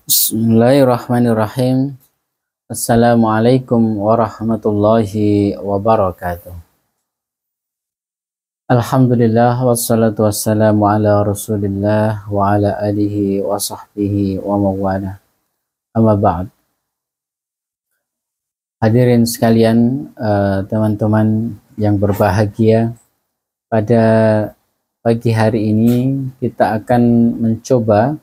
Bismillahirrahmanirrahim. Assalamualaikum warahmatullahi wabarakatuh. Alhamdulillah wassalatu wassalamu ala Rasulillah wa ala alihi wa sahbihi wa mawala. Amma ba'd. Hadirin sekalian, teman-teman yang berbahagia, pada pagi hari ini kita akan mencoba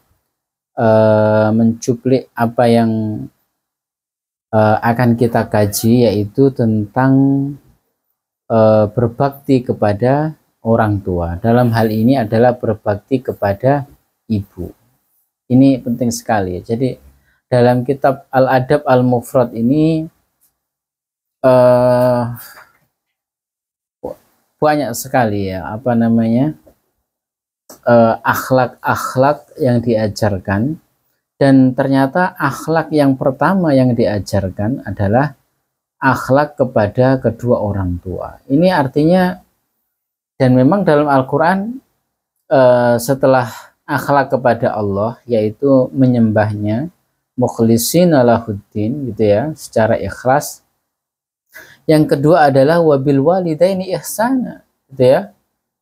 mencuplik apa yang akan kita kaji, yaitu tentang berbakti kepada orang tua. Dalam hal ini adalah berbakti kepada ibu. Ini penting sekali. Jadi dalam kitab Al-Adab Al-Mufrad ini banyak sekali ya akhlak-akhlak yang diajarkan, dan ternyata akhlak yang pertama yang diajarkan adalah akhlak kepada kedua orang tua. Ini artinya, dan memang dalam Al-Quran setelah akhlak kepada Allah, yaitu menyembahnya mukhlishina lahuddin, gitu ya, secara ikhlas. Yang kedua adalah wabil walidaini ihsana, gitu ya,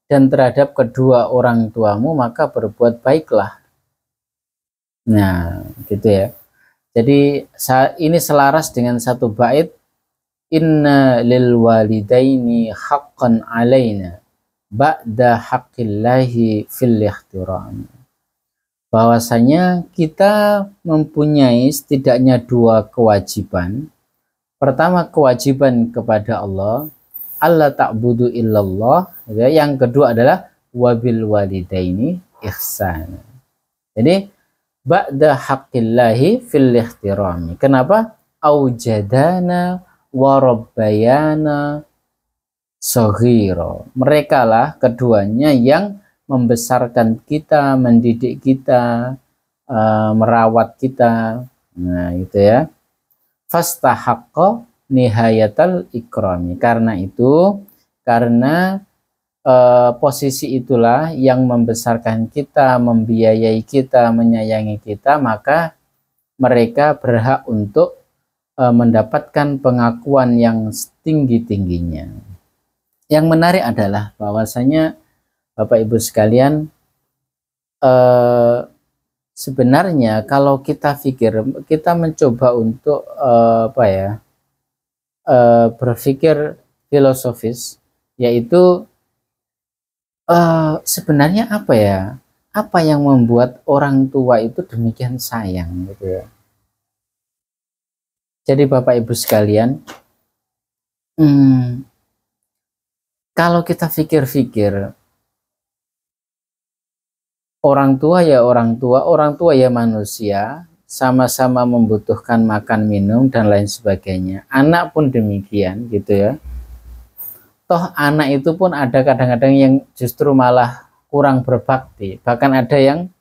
dan terhadap kedua orang tuamu maka berbuat baiklah. Nah, gitu ya. Jadi ini selaras dengan satu bait, inna lil walidaini haqqan alaina ba'da haqqillahi fil ihtiram. Bahwasanya kita mempunyai setidaknya dua kewajiban. Pertama, kewajiban kepada Allah, Allah ta'budu illallah. Yang kedua adalah wabil walidaini ihsan. Jadi ba'da haqqillahi fil ihtirami. Kenapa? Aujadana warabbayana saghira. Mereka lah keduanya yang membesarkan kita, mendidik kita, merawat kita. Nah, itu ya. Fastahaqqa nihayatal ikrami. Karena itu, karena posisi itulah yang membesarkan kita, membiayai kita, menyayangi kita, maka mereka berhak untuk mendapatkan pengakuan yang tinggi-tingginya. Yang menarik adalah bahwasanya Bapak Ibu sekalian, sebenarnya kalau kita kita mencoba untuk berpikir filosofis, yaitu sebenarnya apa yang membuat orang tua itu demikian sayang, gitu ya. Jadi Bapak Ibu sekalian, kalau kita pikir-pikir, orang tua ya manusia, sama-sama membutuhkan makan, minum, dan lain sebagainya. Anak pun demikian, gitu ya. Toh anak itu pun ada kadang-kadang yang justru malah kurang berbakti. Bahkan ada yang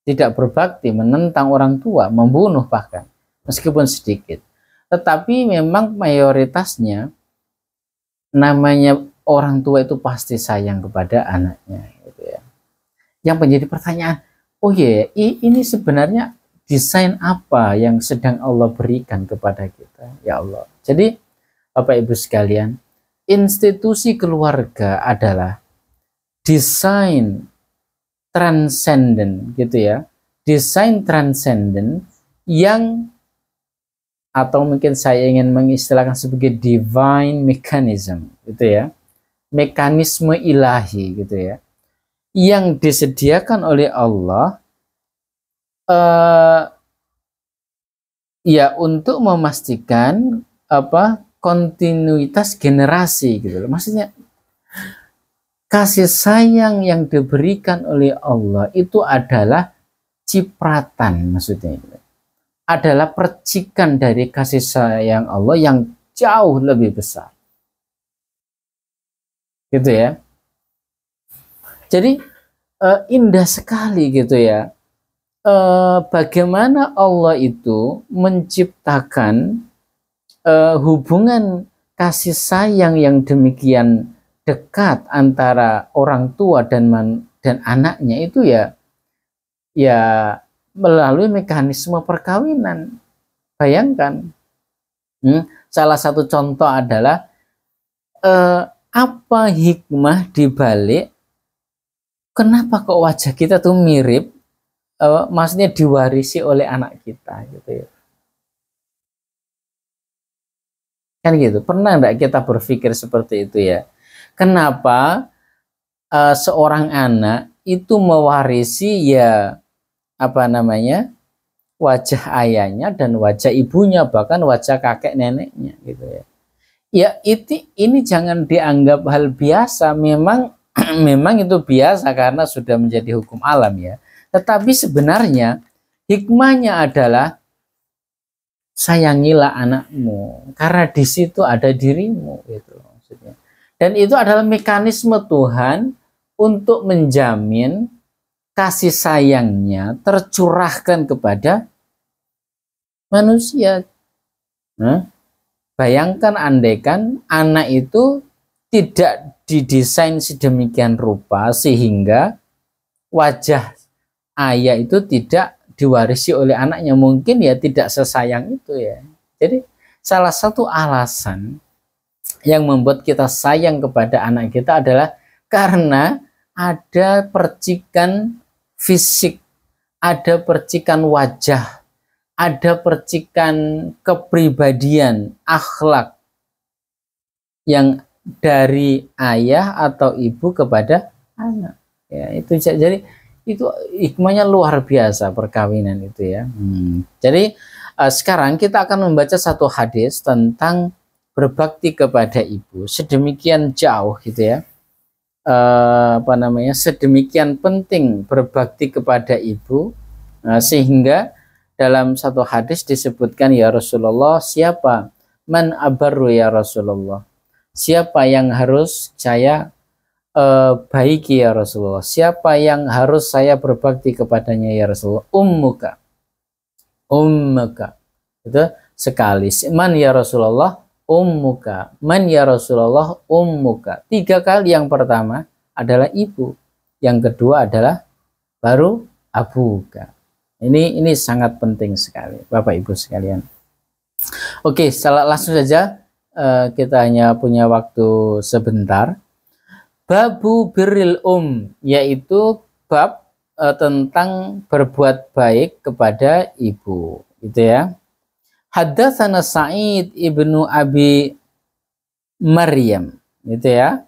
tidak berbakti, menentang orang tua, membunuh bahkan, meskipun sedikit. Tetapi memang mayoritasnya, namanya orang tua itu pasti sayang kepada anaknya, gitu ya. Yang menjadi pertanyaan, oh iya, ini sebenarnya desain apa yang sedang Allah berikan kepada kita, ya Allah. Jadi Bapak Ibu sekalian, institusi keluarga adalah desain transenden, gitu ya. Desain transenden yang, atau mungkin saya ingin mengistilahkan sebagai divine mechanism, gitu ya. Mekanisme ilahi, gitu ya, yang disediakan oleh Allah ya untuk memastikan kontinuitas generasi, gitu loh. Maksudnya kasih sayang yang diberikan oleh Allah itu adalah cipratan, maksudnya itu adalah percikan dari kasih sayang Allah yang jauh lebih besar, gitu ya. Jadi indah sekali, gitu ya, bagaimana Allah itu menciptakan hubungan kasih sayang yang demikian dekat antara orang tua dan anaknya itu ya melalui mekanisme perkawinan. Bayangkan, salah satu contoh adalah apa hikmah dibalik kenapa kok wajah kita tuh mirip, maksudnya diwarisi oleh anak kita gitu ya. Kan gitu. Pernah enggak kita berpikir seperti itu ya? Kenapa seorang anak itu mewarisi ya apa namanya wajah ayahnya dan wajah ibunya, bahkan wajah kakek neneknya gitu ya. Ya ini jangan dianggap hal biasa. Memang memang itu biasa karena sudah menjadi hukum alam ya. Tetapi sebenarnya hikmahnya adalah sayangilah anakmu karena di situ ada dirimu gitu maksudnya. Dan itu adalah mekanisme Tuhan untuk menjamin kasih sayangnya tercurahkan kepada manusia. Bayangkan andaikan anak itu tidak didesain sedemikian rupa sehingga wajah ayah itu tidak diwarisi oleh anaknya, mungkin ya tidak sesayang itu ya. Jadi salah satu alasan yang membuat kita sayang kepada anak kita adalah karena ada percikan fisik, ada percikan wajah, ada percikan kepribadian, akhlak yang dari ayah atau ibu kepada anak. Ya, itu jadi itu hikmahnya luar biasa perkawinan itu ya. Jadi sekarang kita akan membaca satu hadis tentang berbakti kepada ibu sedemikian jauh gitu ya. Sedemikian penting berbakti kepada ibu sehingga dalam satu hadis disebutkan, ya Rasulullah, siapa man abarru ya Rasulullah, siapa yang harus saya baiki ya Rasulullah, siapa yang harus saya berbakti kepadanya ya Rasulullah? Ummuka itu sekali. Man ya Rasulullah, ummuka. Man ya Rasulullah, ummuka. 3 kali. Yang pertama adalah ibu, yang kedua adalah baru abuka. Ini sangat penting sekali Bapak Ibu sekalian. Oke, langsung saja, kita hanya punya waktu sebentar. Babu birril yaitu bab tentang berbuat baik kepada ibu, gitu ya. Haddatsana Sa'id ibnu Abi Maryam, gitu ya,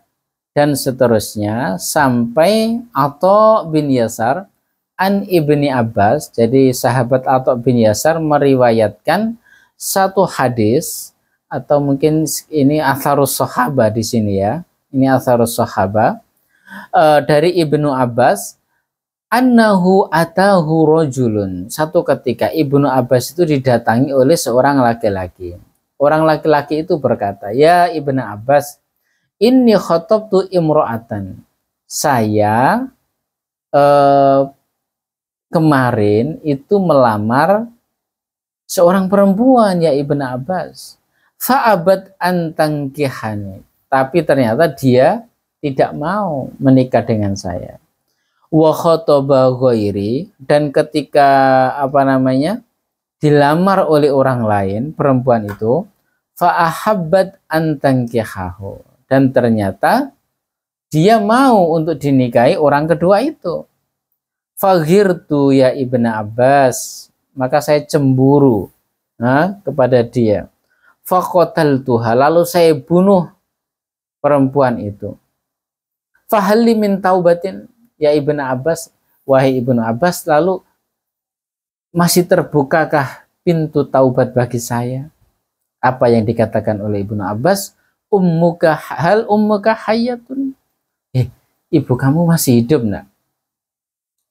dan seterusnya sampai Atha bin Yasar an Ibni Abbas. Jadi sahabat Atha bin Yasar meriwayatkan satu hadis, atau mungkin ini atharus sahaba di sini ya. Ini atharus sahaba dari Ibnu Abbas, annahu atahu rajulun. Satu ketika Ibnu Abbas itu didatangi oleh seorang laki-laki. Orang laki-laki itu berkata, ya Ibnu Abbas, inni khatabtu imra'atan. Saya kemarin itu melamar seorang perempuan, ya Ibnu Abbas. Fa'abat antangkihani. Tapi ternyata dia tidak mau menikah dengan saya. Wa khotaba ghairi, dan ketika dilamar oleh orang lain, perempuan itu fa ahabbat antangkihahu, dan ternyata dia mau untuk dinikahi orang kedua itu. Faghirtu ya Ibnu Abbas, maka saya cemburu kepada dia. Faqataltuha, lalu saya bunuh perempuan itu. Fahalli min taubatin ya Ibnu Abbas, wahai Ibnu Abbas, lalu masih terbukakah pintu taubat bagi saya? Apa yang dikatakan oleh Ibnu Abbas? Ummuka hayyatun? Ibu kamu masih hidup nak?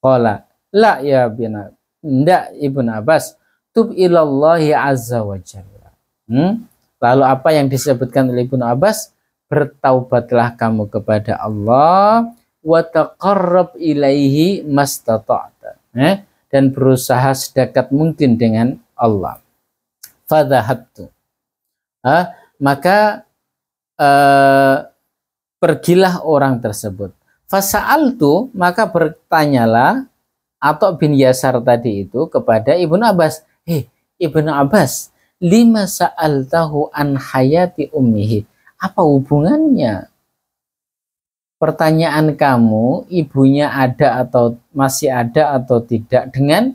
Qala la ya bina, ndak Ibnu Abbas, tub ilallahi azza wa jalla. Lalu apa yang disebutkan oleh Ibnu Abbas? Bertaubatlah kamu kepada Allah, wa taqarrab ilaihi mastata'ta, dan berusaha sedekat mungkin dengan Allah. Fadhahabtu, maka pergilah orang tersebut. Fasa'altu, maka bertanyalah Atok bin Yasar tadi itu kepada Ibnu Abbas, Ibnu Abbas, lima sa'altahu an hayati ummihi. Apa hubungannya pertanyaan kamu, ibunya ada atau masih ada atau tidak, dengan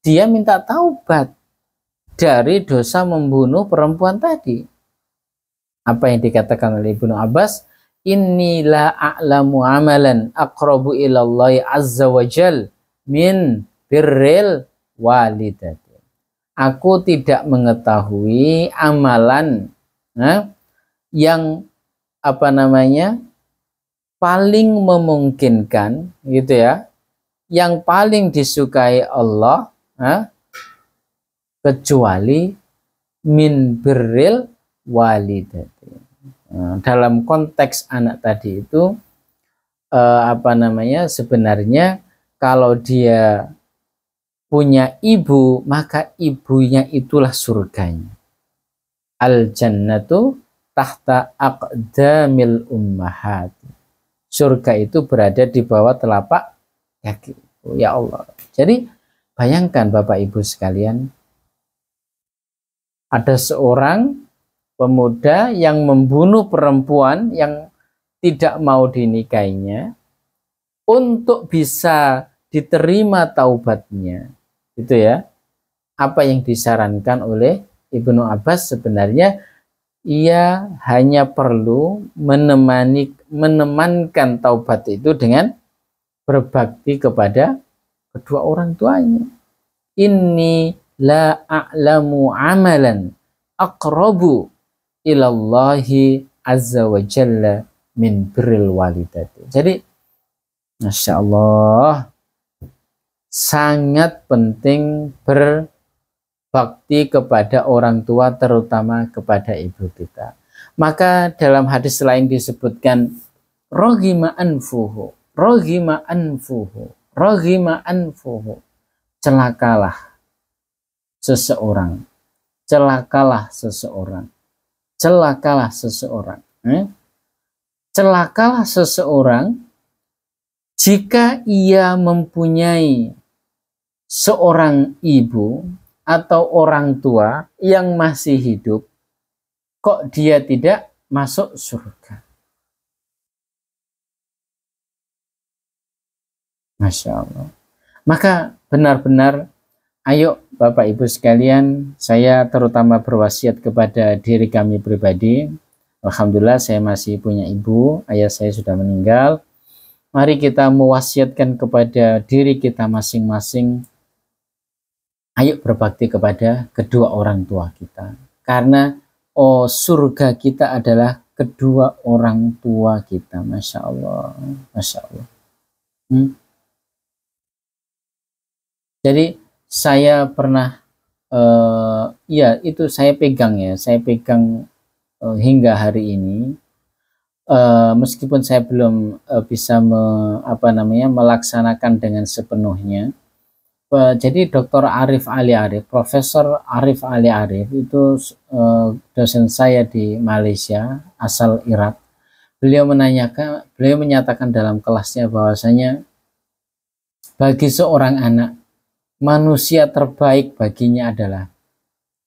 dia minta taubat dari dosa membunuh perempuan tadi? Apa yang dikatakan oleh Ibnu Abbas? Inni la a'lamu amalan aqrabu ilallahi azza wa jal min birril walidati. Aku tidak mengetahui amalan yang paling memungkinkan gitu ya, yang paling disukai Allah kecuali min birril walidati. Dalam konteks anak tadi itu sebenarnya kalau dia punya ibu, maka ibunya itulah surganya. Al jannatu tahta aqdamil ummahat. Surga itu berada di bawah telapak kaki. Ya Allah. Jadi bayangkan Bapak Ibu sekalian, ada seorang pemuda yang membunuh perempuan yang tidak mau dinikahinya untuk bisa diterima taubatnya. Itu ya. Apa yang disarankan oleh Ibnu Abbas, sebenarnya ia hanya perlu menemankan taubat itu dengan berbakti kepada kedua orang tuanya. Inni la a'lamu amalan aqrabu ilallahi azza wa jalla min birril walidati. Jadi Masya Allah, sangat penting berbakti kepada orang tua, terutama kepada ibu kita. Maka dalam hadis lain disebutkan roghima anfuhu, roghima anfuhu, roghima anfuhu. Celakalah seseorang, celakalah seseorang, celakalah seseorang. Celakalah seseorang jika ia mempunyai seorang ibu atau orang tua yang masih hidup, kok dia tidak masuk surga. Masya Allah. Maka benar-benar, ayo Bapak Ibu sekalian, saya terutama berwasiat kepada diri kami pribadi. Alhamdulillah saya masih punya ibu, ayah saya sudah meninggal. Mari kita mewasiatkan kepada diri kita masing-masing, ayo berbakti kepada kedua orang tua kita. Karena surga kita adalah kedua orang tua kita. Masya Allah. Masya Allah. Jadi saya pernah, itu saya pegang ya. Saya pegang hingga hari ini. Meskipun saya belum bisa melaksanakan dengan sepenuhnya. Jadi Dr. Arif Ali Arif, Profesor Arif Ali Arif itu dosen saya di Malaysia, asal Irak. Beliau menyatakan dalam kelasnya bahwasanya bagi seorang anak, manusia terbaik baginya adalah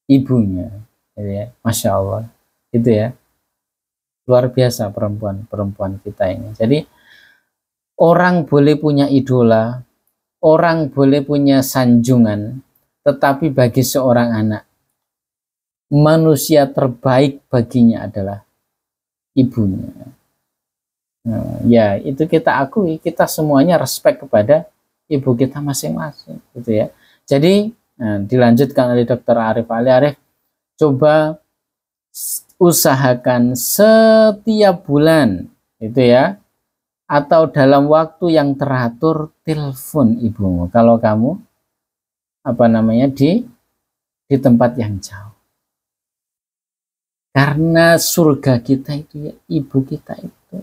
ibunya. Ya, Masya Allah, itu ya. Luar biasa perempuan kita ini. Jadi orang boleh punya idola, orang boleh punya sanjungan, tetapi bagi seorang anak, manusia terbaik baginya adalah ibunya. Nah, ya itu kita akui, kita semuanya respect kepada ibu kita masing-masing, gitu ya. Jadi dilanjutkan oleh Dr. Arif Ali Arif, coba usahakan setiap bulan itu ya, atau dalam waktu yang teratur, telepon ibumu kalau kamu di tempat yang jauh. Karena surga kita itu ya ibu kita itu.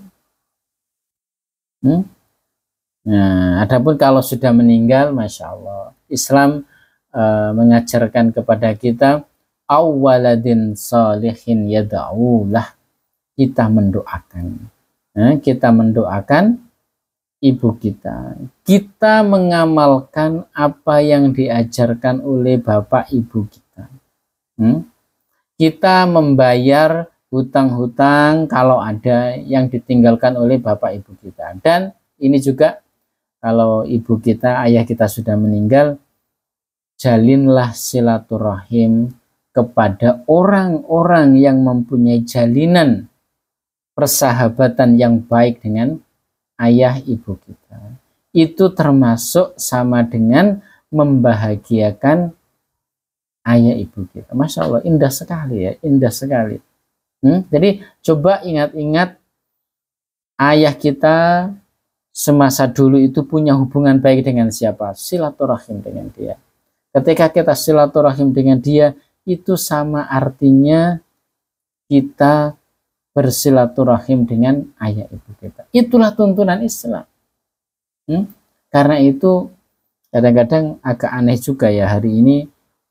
Nah, adapun kalau sudah meninggal, Masya Allah, Islam mengajarkan kepada kita awwaladin salihin yada'ulah, kita mendoakan. Kita mendoakan ibu kita, kita mengamalkan apa yang diajarkan oleh bapak ibu kita. Kita membayar hutang-hutang kalau ada yang ditinggalkan oleh bapak ibu kita. Dan ini juga kalau ibu kita, ayah kita sudah meninggal, jalinlah silaturahim kepada orang-orang yang mempunyai jalinan persahabatan yang baik dengan ayah ibu kita. Itu termasuk sama dengan membahagiakan ayah ibu kita. Masya Allah, indah sekali ya, indah sekali. Jadi coba ingat-ingat ayah kita semasa dulu itu punya hubungan baik dengan siapa? Silaturahim dengan dia. Ketika kita silaturahim dengan dia, itu sama artinya kita bersilaturahim dengan ayah ibu kita. Itulah tuntunan Islam. Karena itu kadang-kadang agak aneh juga ya, hari ini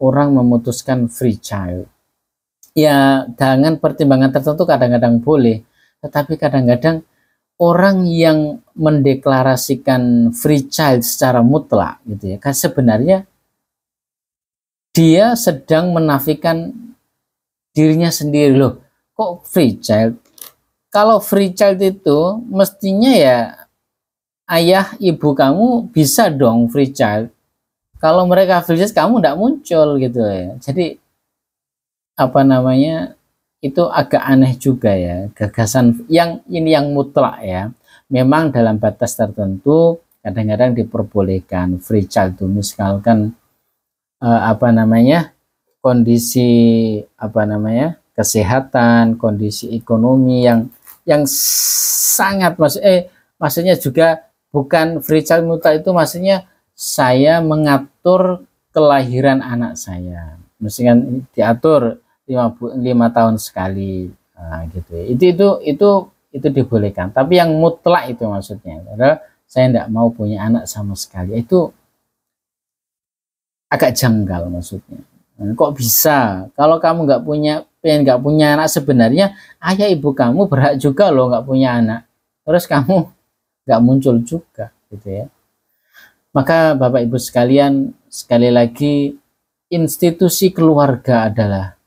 orang memutuskan free child. Ya dengan pertimbangan tertentu kadang-kadang boleh, tetapi kadang-kadang orang yang mendeklarasikan free child secara mutlak gitu ya, kan sebenarnya dia sedang menafikan dirinya sendiri. Loh, kok free child? Kalau free child itu mestinya ya ayah ibu kamu bisa dong free child. Kalau mereka free child kamu tidak muncul gitu ya. Jadi apa namanya, itu agak aneh juga ya, gagasan yang ini yang mutlak ya. Memang dalam batas tertentu kadang-kadang diperbolehkan free child itu, misalkan apa namanya, kondisi apa namanya, kesehatan, kondisi ekonomi yang sangat maksudnya juga bukan free child mutlak itu, maksudnya saya mengatur kelahiran anak saya, mestinya diatur 5 tahun sekali, gitu ya. Itu dibolehkan. Tapi yang mutlak itu maksudnya adalah saya tidak mau punya anak sama sekali, itu agak janggal maksudnya. Kok bisa? Kalau kamu nggak punya anak, sebenarnya ayah ibu kamu berhak juga loh nggak punya anak. Terus kamu nggak muncul juga, gitu ya. Maka Bapak Ibu sekalian, sekali lagi, institusi keluarga adalah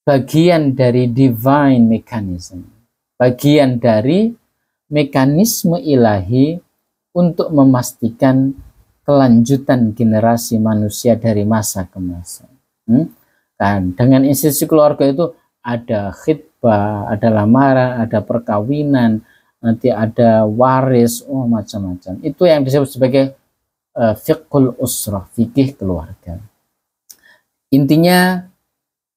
bagian dari divine mechanism, bagian dari mekanisme ilahi untuk memastikan kelanjutan generasi manusia dari masa ke masa. Dan dengan institusi keluarga itu ada khitbah, ada lamaran, ada perkawinan, nanti ada waris, macam-macam. Itu yang disebut sebagai fiqhul usrah, fikih keluarga. Intinya,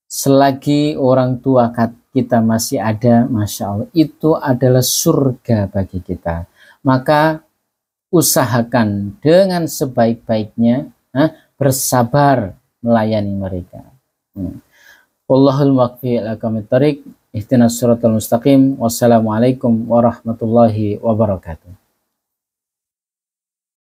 selagi orang tua kita masih ada, Masya Allah, itu adalah surga bagi kita. Maka usahakan dengan sebaik-baiknya bersabar melayani mereka. Wallahul muwaffiq ila aqwamit thoriq. Ihdinas siratal mustaqim. Wassalamualaikum warahmatullahi wabarakatuh.